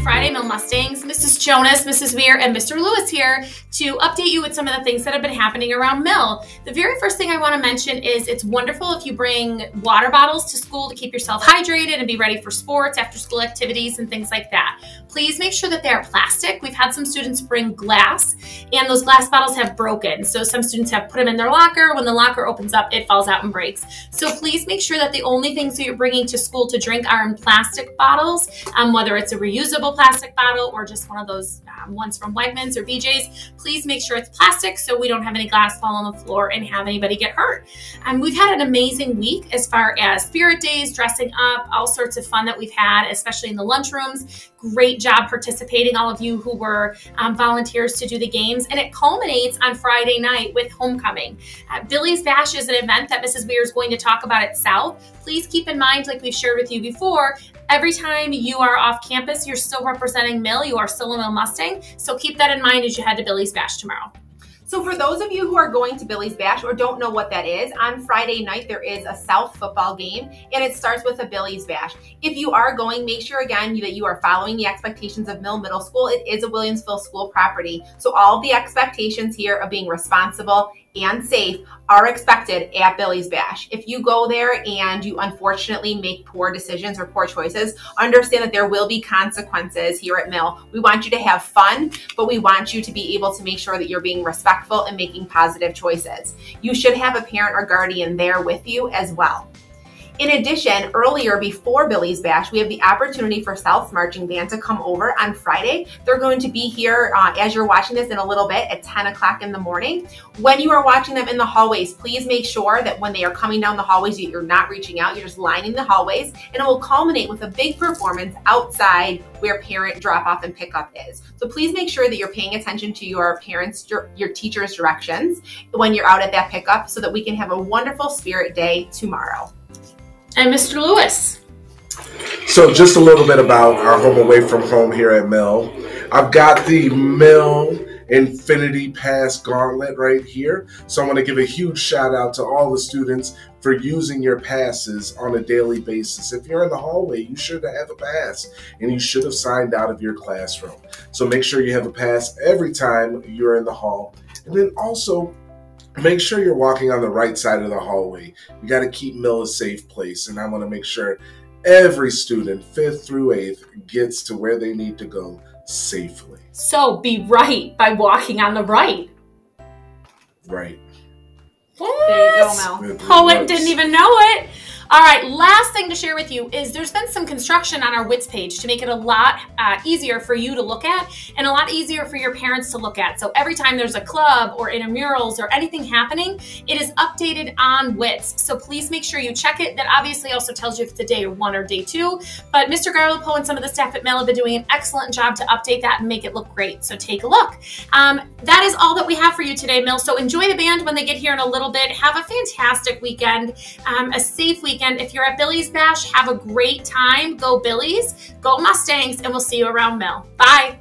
Friday, Mill Mustangs. Mrs. Jonas, Mrs. Weir, and Mr. Lewis here to update you with some of the things that have been happening around Mill. The very first thing I want to mention is it's wonderful if you bring water bottles to school to keep yourself hydrated and be ready for sports, after school activities, and things like that. Please make sure that they are plastic. We've had some students bring glass, and those glass bottles have broken. So some students have put them in their locker. When the locker opens up, it falls out and breaks. So please make sure that the only things that you're bringing to school to drink are in plastic bottles, whether it's a reusable plastic bottle or just one of those ones from Wegmans or BJ's. Please make sure it's plastic so we don't have any glass fall on the floor and have anybody get hurt. We've had an amazing week as far as spirit days, dressing up, all sorts of fun that we've had, especially in the lunchrooms. Great job participating, all of you who were volunteers to do the games. And it culminates on Friday night with homecoming. Billy's Bash is an event that Mrs. Weir is going to talk about at South. Please keep in mind, like we've shared with you before, every time you are off campus, you're still representing Mill. You are still a Mill Mustang. So keep that in mind as you head to Billy's Bash tomorrow. So for those of you who are going to Billy's Bash or don't know what that is, on Friday night there is a South football game and it starts with a Billy's Bash. If you are going, make sure again that you are following the expectations of Mill Middle School. It is a Williamsville school property. So all of the expectations here of being responsible and safe are expected at Billy's Bash. If you go there and you unfortunately make poor decisions or poor choices, understand that there will be consequences here at Mill. We want you to have fun, but we want you to be able to make sure that you're being respectful and making positive choices. You should have a parent or guardian there with you as well. In addition, earlier before Billy's Bash, we have the opportunity for South's Marching Band to come over on Friday. They're going to be here as you're watching this in a little bit at 10 o'clock in the morning. When you are watching them in the hallways, please make sure that when they are coming down the hallways, you're not reaching out, you're just lining the hallways, and it will culminate with a big performance outside where parent drop-off and pickup is. So please make sure that you're paying attention to your parents, your teachers' directions when you're out at that pickup so that we can have a wonderful spirit day tomorrow. And Mr. Lewis. So just a little bit about our home away from home here at Mill. I've got the Mill Infinity Pass Gauntlet right here. So I want to give a huge shout out to all the students for using your passes on a daily basis. If you're in the hallway, you should have a pass and you should have signed out of your classroom. So make sure you have a pass every time you're in the hall. And then also, make sure you're walking on the right side of the hallway. You got to keep Mill a safe place, and I want to make sure every student, 5th through 8th, gets to where they need to go safely. So be right by walking on the right. Right. What? There you go, Mel. Poet didn't even know it. All right, last thing to share with you is there's been some construction on our WITS page to make it a lot easier for you to look at and a lot easier for your parents to look at. So every time there's a club or intramurals or anything happening, it is updated on WITS. So please make sure you check it. That obviously also tells you if it's a day 1 or day 2. But Mr. Garlopo and some of the staff at Mill have been doing an excellent job to update that and make it look great. So take a look. That is all that we have for you today, Mill. So enjoy the band when they get here in a little bit. Have a fantastic weekend, a safe weekend. If you're at Billy's Bash, have a great time. Go Billies, go Mustangs, and we'll see you around Mill. Bye.